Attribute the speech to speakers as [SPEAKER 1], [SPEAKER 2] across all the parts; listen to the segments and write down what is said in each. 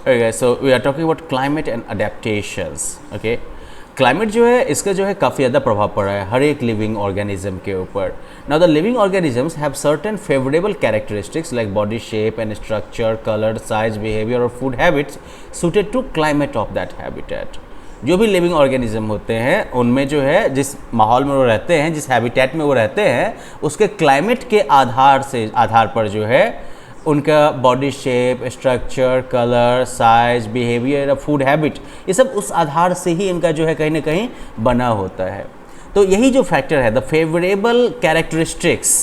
[SPEAKER 1] Okay, so we are talking about climate and adaptations. Okay, climate जो है इसका जो है काफ़ी ज़्यादा प्रभाव पड़ा है हर एक लिविंग ऑर्गेनिज्म के ऊपर. Now the living organisms have certain favourable characteristics like body shape and structure, colour, size, behaviour और food habits suited to climate of that habitat. जो भी लिविंग ऑर्गेनिज्म होते हैं उनमें जो है जिस माहौल में वो रहते हैं, जिस हैबिटेट में वो रहते हैं, उसके क्लाइमेट के आधार पर जो है उनका body shape, structure, colour, size, behaviour, food habit, ये सब उस आधार से ही इनका जो है कहीं ना कहीं बना होता है. तो यही जो फैक्टर है, the favourable characteristics,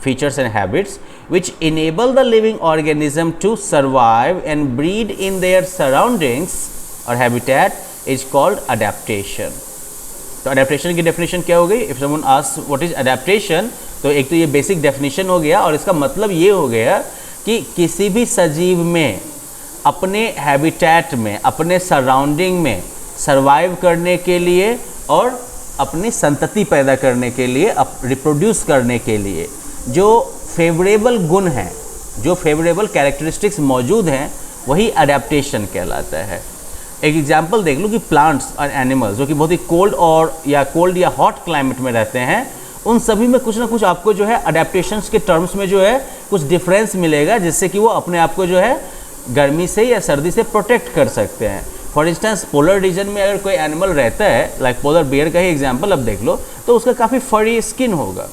[SPEAKER 1] features and habits which enable the living organism to survive and breed in their surroundings और हैबिटेट इज कॉल्ड अडेप्टेशन. तो अडेप्टेशन की डेफिनेशन क्या हो गई? If someone asks what is adaptation, तो एक तो ये बेसिक डेफिनेशन हो गया और इसका मतलब ये हो गया कि किसी भी सजीव में अपने हैबिटेट में, अपने सराउंडिंग में सर्वाइव करने के लिए और अपनी संतति पैदा करने के लिए, रिप्रोड्यूस करने के लिए जो फेवरेबल गुण हैं, जो फेवरेबल कैरेक्टरिस्टिक्स मौजूद हैं, वही अडेप्टेशन कहलाता है. एक एग्जांपल देख लो कि प्लांट्स और एनिमल्स जो कि बहुत ही कोल्ड या हॉट क्लाइमेट में रहते हैं, उन सभी में कुछ ना कुछ आपको जो है अडेप्टेशंस के टर्म्स में जो है कुछ डिफरेंस मिलेगा, जिससे कि वो अपने आप को जो है गर्मी से या सर्दी से प्रोटेक्ट कर सकते हैं. फॉर इंस्टेंस पोलर रीजन में अगर कोई एनिमल रहता है, लाइक पोलर बियर का ही एग्जांपल अब देख लो, तो उसका काफ़ी फरी स्किन होगा,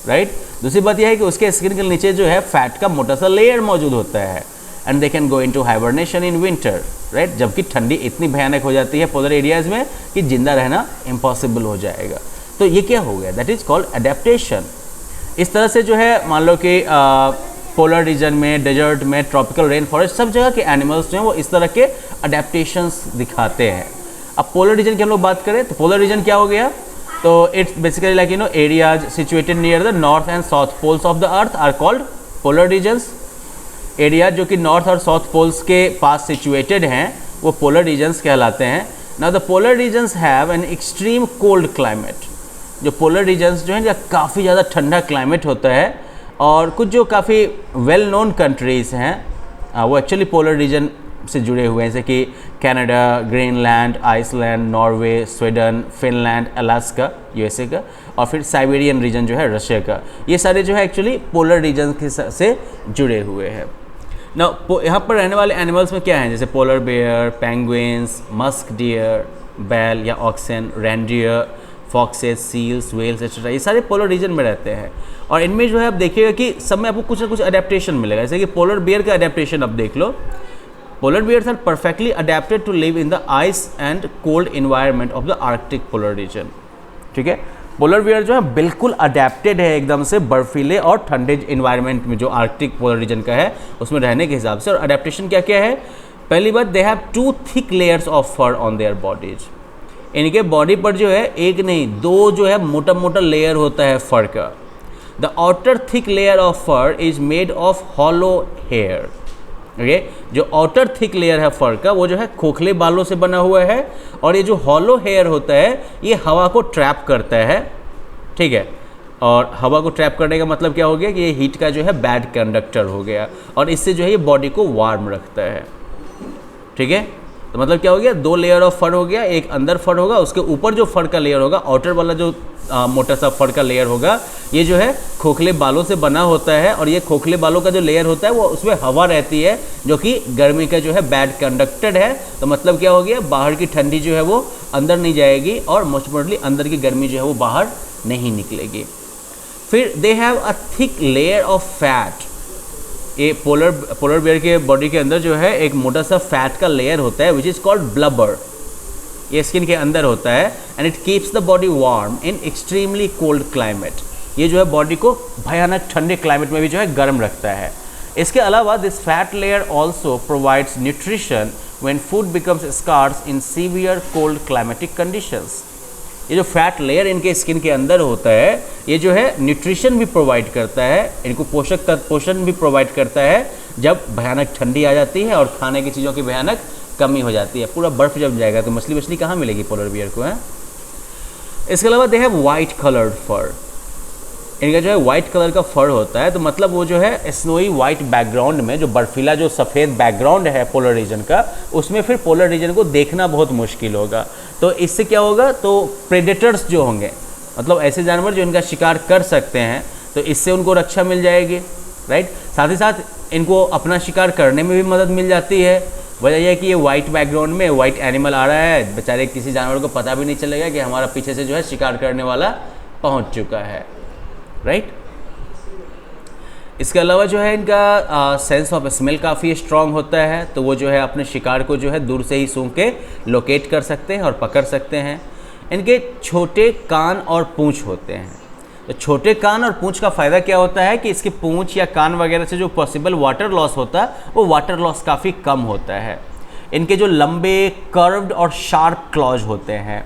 [SPEAKER 1] राइट. दूसरी बात यह है कि उसके स्किन के नीचे जो है फैट का मोटा सा लेयर मौजूद होता है and they can go into hibernation in winter, right. जबकि ठंडी इतनी भयानक हो जाती है पोलर एरियाज़ में कि जिंदा रहना इम्पॉसिबल हो जाएगा. तो ये क्या हो गया? That is called adaptation. इस तरह से जो है मान लो कि पोलर रीजन में, डेजर्ट में, ट्रॉपिकल रेन फॉरेस्ट, सब जगह के एनिमल्स जो हैं वो इस तरह के अडेप्टेशंस दिखाते हैं. अब पोलर रीजन की हम लोग बात करें तो पोलर रीजन क्या हो गया? तो it's basically like areas situated near the north and south poles of the earth are called polar regions. Area जो कि नॉर्थ और साउथ पोल्स के पास सिचुएटेड हैं वो पोलर रीजन्स कहलाते हैं. Now the polar regions have an extreme cold climate. जो polar regions जो हैं या काफ़ी ज़्यादा ठंडा क्लाइमेट होता है, और कुछ जो काफ़ी वेल नोन कंट्रीज़ हैं वो एक्चुअली पोलर रीजन से जुड़े हुए हैं, जैसे कि Canada, Greenland, Iceland, Norway, Sweden, Finland, Alaska USA का, और फिर साइबेरियन रीजन जो है रशिया का. ये सारे जो है एक्चुअली पोलर रीजन से जुड़े हुए हैं. ना यहाँ पर रहने वाले एनिमल्स में क्या हैं? जैसे polar bear, penguins, musk deer, बैल या oxen, reindeer, foxes, seals, whales etcetera, ये सारे पोलर रीजन में रहते हैं. और इनमें जो है आप देखिएगा कि सब में आपको कुछ ना कुछ अडेप्टेशन मिलेगा. जैसे कि पोलर बियर का अडेप्टेशन अब देख लो. Polar bears are perfectly adapted to live in the ice and cold environment of the Arctic polar region. ठीक है, पोलर बियर जो है बिल्कुल अडेप्टेड है एकदम से बर्फीले और ठंडे इन्वायरमेंट में जो आर्कटिक पोलर रीजन का है उसमें रहने के हिसाब से. और अडेप्टेशन क्या क्या है? पहली बात, they have 2 thick layers of fur on their bodies. इनके बॉडी पर जो है एक नहीं 2 जो है मोटा मोटा लेयर होता है फर का. The outer thick layer of fur is made of hollow hair. Okay, जो आउटर थिक लेयर है फर का वो जो है खोखले बालों से बना हुआ है, और ये जो हॉलो हेयर होता है ये हवा को ट्रैप करता है. ठीक है, और हवा को ट्रैप करने का मतलब क्या हो गया कि ये हीट का जो है बैड कंडक्टर हो गया, और इससे जो है ये बॉडी को वार्म रखता है. ठीक है, तो मतलब क्या हो गया? 2 लेयर ऑफ फर हो गया. एक अंदर फर होगा, उसके ऊपर जो फर का लेयर होगा, आउटर वाला जो मोटा सा फर का लेयर होगा, ये जो है खोखले बालों से बना होता है. और ये खोखले बालों का जो लेयर होता है वो उसमें हवा रहती है जो कि गर्मी का जो है बैड कंडक्टेड है. तो मतलब क्या हो गया? बाहर की ठंडी जो है वो अंदर नहीं जाएगी, और मोस्ट इम्पोर्टेंटली अंदर की गर्मी जो है वो बाहर नहीं निकलेगी. फिर they have a thick layer of fat. ये पोलर बियर के बॉडी के अंदर जो है एक मोटा सा फैट का लेयर होता है विच इज़ कॉल्ड ब्लबर. ये स्किन के अंदर होता है and it keeps the body warm in extremely cold climate. ये जो है बॉडी को भयानक ठंडे क्लाइमेट में भी जो है गर्म रखता है. इसके अलावा this fat layer also provides nutrition when food becomes scarce in severe cold climatic conditions. ये जो फैट लेयर इनके स्किन के अंदर होता है ये जो है न्यूट्रिशन भी प्रोवाइड करता है, इनको पोषण भी प्रोवाइड करता है जब भयानक ठंडी आ जाती है और खाने की चीज़ों की भयानक कमी हो जाती है. पूरा बर्फ जब जाएगा तो मछली कहाँ मिलेगी पोलर बियर को है. इसके अलावा दे हैव वाइट कलर्ड फर. इनका जो है वाइट कलर का फर होता है, तो मतलब वो जो है स्नोई वाइट बैकग्राउंड में, जो बर्फीला जो सफ़ेद बैकग्राउंड है पोलर रीजन का, उसमें फिर पोलर रीजन को देखना बहुत मुश्किल होगा। तो इससे क्या होगा, तो प्रेडेटर्स जो होंगे, मतलब ऐसे जानवर जो इनका शिकार कर सकते हैं, तो इससे उनको रक्षा मिल जाएगी, राइट। साथ ही साथ इनको अपना शिकार करने में भी मदद मिल जाती है। वजह यह है कि ये वाइट बैकग्राउंड में वाइट एनिमल आ रहा है, बेचारे किसी जानवर को पता भी नहीं चलेगा कि हमारा पीछे से जो है शिकार करने वाला पहुंच चुका है, राइट। इसके अलावा जो है इनका सेंस ऑफ स्मेल काफ़ी स्ट्रांग होता है, तो वो जो है अपने शिकार को जो है दूर से ही सूंघ के लोकेट कर सकते हैं और पकड़ सकते हैं। इनके छोटे कान और पूंछ होते हैं। तो छोटे कान और पूंछ का फ़ायदा क्या होता है कि इसकी पूंछ या कान वगैरह से जो पॉसिबल वाटर लॉस होता है वो वाटर लॉस काफ़ी कम होता है। इनके जो लंबे कर्व्ड और शार्प क्लॉज होते हैं,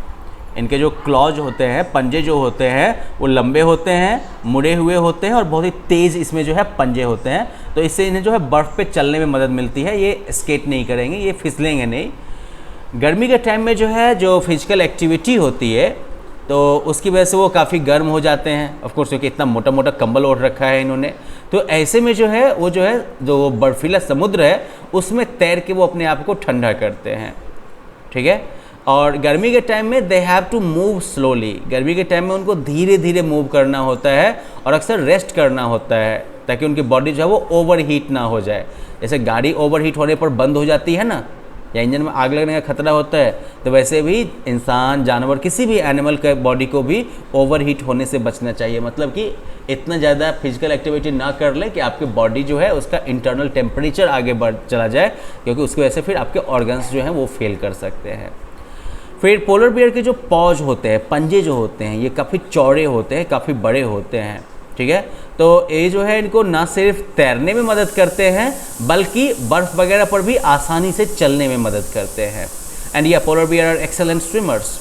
[SPEAKER 1] इनके जो क्लॉज होते हैं, पंजे जो होते हैं वो लंबे होते हैं, मुड़े हुए होते हैं और बहुत ही तेज़ इसमें जो है पंजे होते हैं। तो इससे इन्हें जो है बर्फ़ पे चलने में मदद मिलती है। ये स्केट नहीं करेंगे, ये फिसलेंगे नहीं। गर्मी के टाइम में जो है जो फिजिकल एक्टिविटी होती है तो उसकी वजह से वो काफ़ी गर्म हो जाते हैं, ऑफ कोर्स, क्योंकि इतना मोटा मोटा कंबल ओढ़ रखा है इन्होंने। तो ऐसे में जो है वो जो बर्फीला समुद्र है उसमें तैर के वो अपने आप को ठंडा करते हैं, ठीक है। और गर्मी के टाइम में they have to move slowly, गर्मी के टाइम में उनको धीरे धीरे मूव करना होता है और अक्सर रेस्ट करना होता है ताकि उनकी बॉडी जो है वो ओवर हीट ना हो जाए। जैसे गाड़ी ओवर हीट होने पर बंद हो जाती है ना, या इंजन में आग लगने का खतरा होता है, तो वैसे भी इंसान, जानवर, किसी भी एनिमल के बॉडी को भी ओवर हीट होने से बचना चाहिए। मतलब कि इतना ज़्यादा फिजिकल एक्टिविटी ना कर ले कि आपकी बॉडी जो है उसका इंटरनल टेम्परेचर आगे बढ़ चला जाए, क्योंकि उसकी वजह से फिर आपके ऑर्गन्स जो हैं वो फेल कर सकते हैं। फिर पोलर बियर के जो पॉज होते हैं, पंजे जो होते हैं, ये काफ़ी चौड़े होते हैं, काफ़ी बड़े होते हैं, ठीक है। तो ये जो है इनको ना सिर्फ तैरने में मदद करते हैं बल्कि बर्फ़ वगैरह पर भी आसानी से चलने में मदद करते हैं। एंड ये polar bear are excellent swimmers.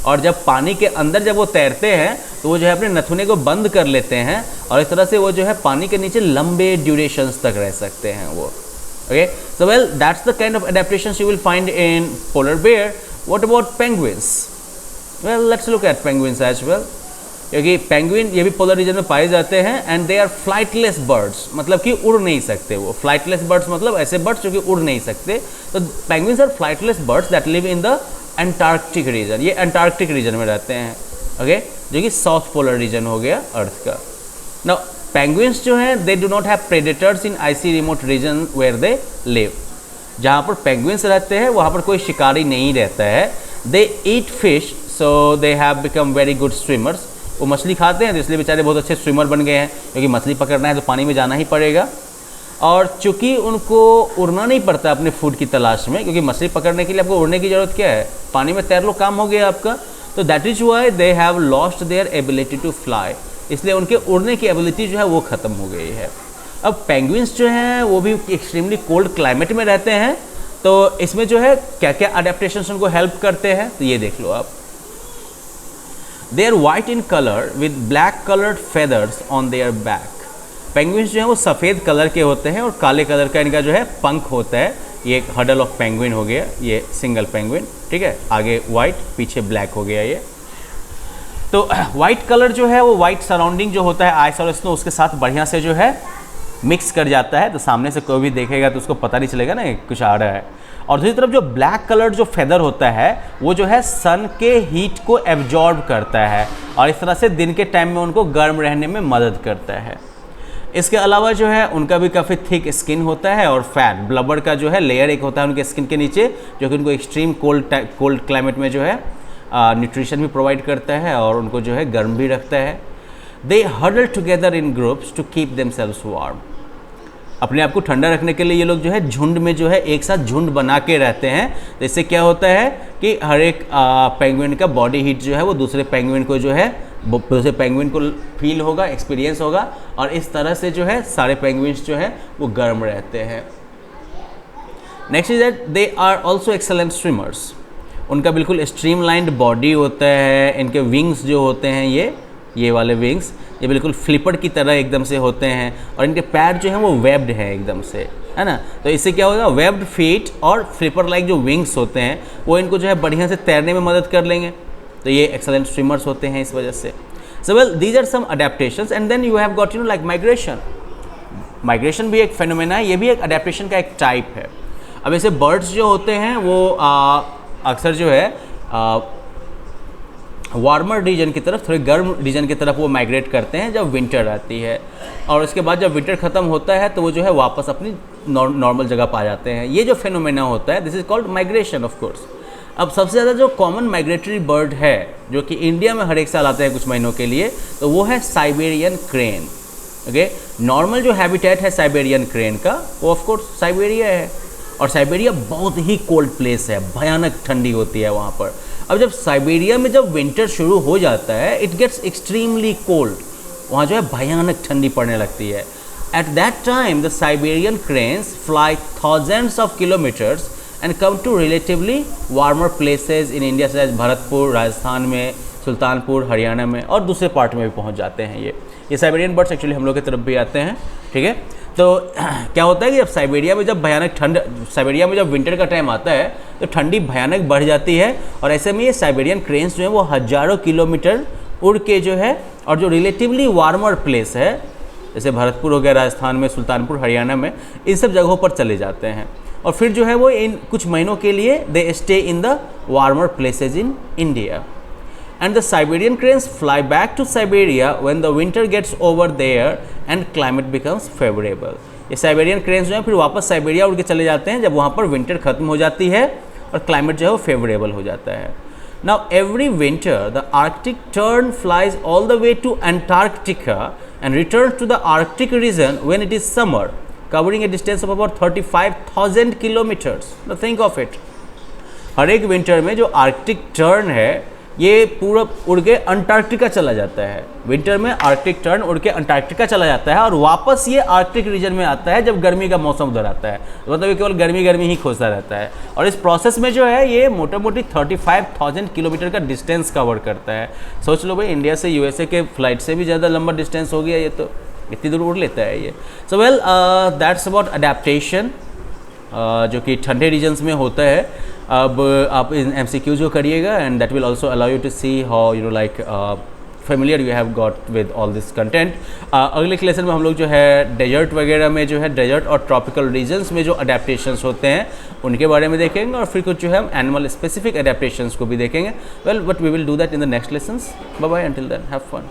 [SPEAKER 1] और जब पानी के अंदर जब वो तैरते हैं तो वो जो है अपने नथुने को बंद कर लेते हैं और इस तरह से वो जो है पानी के नीचे लंबे ड्यूरेशंस तक रह सकते हैं वो। Okay, so well that's the kind of adaptations you will find in polar bear. What about penguins? Well let's look at penguins as well, क्योंकि पेंगुइन ये भी पोलर रीजन में पाए जाते हैं। And they are flightless birds, मतलब कि उड़ नहीं सकते वो। फ्लाइटलेस बर्ड्स मतलब ऐसे बर्ड्स जो कि उड़ नहीं सकते। तो penguins are flightless birds that live in the Antarctic region. ये एंटार्क्टिक रीजन में रहते हैं, ओके, जो कि साउथ पोलर रीजन हो गया अर्थ का। नाउ पेंगुइन्स जो हैं they do not have predators in icy remote region where they live. जहाँ पर पेंगुइन्स रहते हैं वहाँ पर कोई शिकारी नहीं रहता है। They eat fish, so they have become very good swimmers. वो मछली खाते हैं तो इसलिए बेचारे बहुत अच्छे स्विमर बन गए हैं, क्योंकि मछली पकड़ना है तो पानी में जाना ही पड़ेगा। और चूंकि उनको उड़ना नहीं पड़ता अपने फूड की तलाश में, क्योंकि मछली पकड़ने के लिए आपको उड़ने की ज़रूरत क्या है, पानी में तैर लो, काम हो गया आपका। तो that is why they have lost their ability to fly, इसलिए उनके उड़ने की एबिलिटी जो है वो ख़त्म हो गई है। अब पेंगुइन्स जो हैं वो भी एक्सट्रीमली कोल्ड क्लाइमेट में रहते हैं, तो इसमें जो है क्या क्या अडेप्टेशन उनको हेल्प करते हैं, तो ये देख लो आप। They are white in color with black colored feathers on their back. Penguins जो है वो सफ़ेद कलर के होते हैं और काले कलर का इनका जो है पंख होता है। ये एक हडल ऑफ पेंगुइन हो गया, ये सिंगल पेंगुइन, ठीक है, आगे वाइट पीछे ब्लैक हो गया ये। तो वाइट कलर जो है वो वाइट सराउंडिंग जो होता है आइस और स्नो उसके साथ बढ़िया से जो है मिक्स कर जाता है, तो सामने से कोई भी देखेगा तो उसको पता नहीं चलेगा ना कुछ आ रहा है। और दूसरी तरफ जो ब्लैक कलर जो फेदर होता है वो जो है सन के हीट को एब्जॉर्ब करता है और इस तरह से दिन के टाइम में उनको गर्म रहने में मदद करता है। इसके अलावा जो है उनका भी काफ़ी थिक स्किन होता है और फैट ब्लबर का जो है लेयर एक होता है उनके स्किन के नीचे, जो कि उनको एक्सट्रीम कोल्ड क्लाइमेट में जो है न्यूट्रिशन भी प्रोवाइड करता है और उनको जो है गर्म भी रखता है। They huddle together in groups to keep themselves warm. अपने आप को ठंडा रखने के लिए ये लोग जो है झुंड में जो है एक साथ झुंड बना के रहते हैं। तो इससे क्या होता है कि हर एक पेंगुइन का बॉडी हीट जो है वो दूसरे पेंगुइन को जो है दूसरे पेंगुइन को फील होगा, एक्सपीरियंस होगा, और इस तरह से जो है सारे पेंगुइन्स जो है वो गर्म रहते हैं। Next is that they are also excellent swimmers. उनका बिल्कुल स्ट्रीमलाइंड बॉडी होता है। इनके विंग्स जो होते हैं ये वाले विंग्स ये बिल्कुल फ्लिपर की तरह एकदम से होते हैं और इनके पैर जो हैं वो वेब्ड हैं एकदम से, है ना। तो इससे क्या होगा, वेब्ड फीट और फ्लिपर लाइक जो विंग्स होते हैं वो इनको जो है बढ़िया से तैरने में मदद कर लेंगे। तो ये एक्सेलेंट स्विमर्स होते हैं इस वजह से। So well, these are some adaptations, and then you have got like migration. Migration भी एक फेनोमेना है, ये भी एक अडेप्टेशन का एक टाइप है. अब ऐसे बर्ड्स जो होते हैं वो अक्सर जो है वार्मर रीजन की तरफ, थोड़े गर्म रीजन की तरफ वो माइग्रेट करते हैं जब विंटर आती है, और उसके बाद जब विंटर ख़त्म होता है तो वो जो है वापस अपनी नॉर्मल जगह पा जाते हैं. ये जो फेनोमेना होता है, this is called migration of course. अब सबसे ज़्यादा जो कॉमन माइग्रेटरी बर्ड है जो कि इंडिया में हर एक साल आते हैं कुछ महीनों के लिए, तो वो है साइबेरियन क्रेन. ओके, नॉर्मल जो हैबिटेट है साइबेरियन क्रेन का वो ऑफ कोर्स साइबेरिया है, और साइबेरिया बहुत ही कोल्ड प्लेस है, भयानक ठंडी होती है वहाँ पर. अब जब साइबेरिया में जब विंटर शुरू हो जाता है, इट गेट्स एक्सट्रीमली कोल्ड, वहाँ जो है भयानक ठंडी पड़ने लगती है. At that time the Siberian cranes fly thousands of kilometres and come to relatively warmer places in India, जैसे भरतपुर राजस्थान में, सुल्तानपुर हरियाणा में, और दूसरे पार्ट में भी पहुँच जाते हैं. ये साइबेरियन बर्ड्स एक्चुअली हम लोग की तरफ भी आते हैं. ठीक है, तो क्या होता है कि जब साइबेरिया में जब भयानक ठंड, साइबेरिया में जब विंटर का टाइम आता है तो ठंडी भयानक बढ़ जाती है, और ऐसे में ये साइबेरियन क्रेन्स जो है वो हज़ारों किलोमीटर उड़ के जो है, और जो रिलेटिवली वार्मर प्लेस है जैसे भरतपुर हो गया राजस्थान में, सुल्तानपुर हरियाणा में, इन सब जगहों पर चले जाते हैं, और फिर जो है वो इन कुछ महीनों के लिए they stay in the warmer places in India. And the Siberian cranes fly back to Siberia when the winter gets over there and climate becomes favorable. ये साइबेरियन क्रेन्स जो हैं फिर वापस साइबेरिया उड़ के चले जाते हैं जब वहाँ पर विंटर खत्म हो जाती है और क्लाइमेट जो है वो फेवरेबल हो जाता है. Now every winter the Arctic tern flies all the way to Antarctica and returns to the Arctic region when it is summer, covering a distance of about 35,000 kilometers. Now think of it. हर एक winter में जो Arctic tern है ये पूरा उड़ के Antarctica चला जाता है. विंटर में आर्कटिक टर्न उड़ के अंटार्कटिका चला जाता है और वापस ये आर्कटिक रीजन में आता है जब गर्मी का मौसम उधर आता है. तो मतलब ये केवल गर्मी गर्मी ही खोजता रहता है, और इस प्रोसेस में जो है ये मोटा मोटी 35,000 किलोमीटर का डिस्टेंस कवर करता है. सोच लो भाई, इंडिया से यूएसए के फ्लाइट से भी ज़्यादा लंबा डिस्टेंस हो गया ये, तो इतनी दूर उड़ लेता है ये. सो वेल, दैट्स अबाउट अडेप्टेशन जो कि ठंडे रीजन्स में होता है. अब आप इन MCQ जो करिएगा, and that will also allow you to see how you know like familiar you have got with all this content. अगले लेसन में हम लोग जो है डेजर्ट वगैरह में जो है डेजर्ट और ट्रॉपिकल रीजन्स में जो अडेप्टेशंस होते हैं उनके बारे में देखेंगे, और फिर कुछ जो है हम एनिमल स्पेसिफिक अडेप्टेशंस को भी देखेंगे. Well, but we will do that in the next lessons. Bye bye, until then have fun.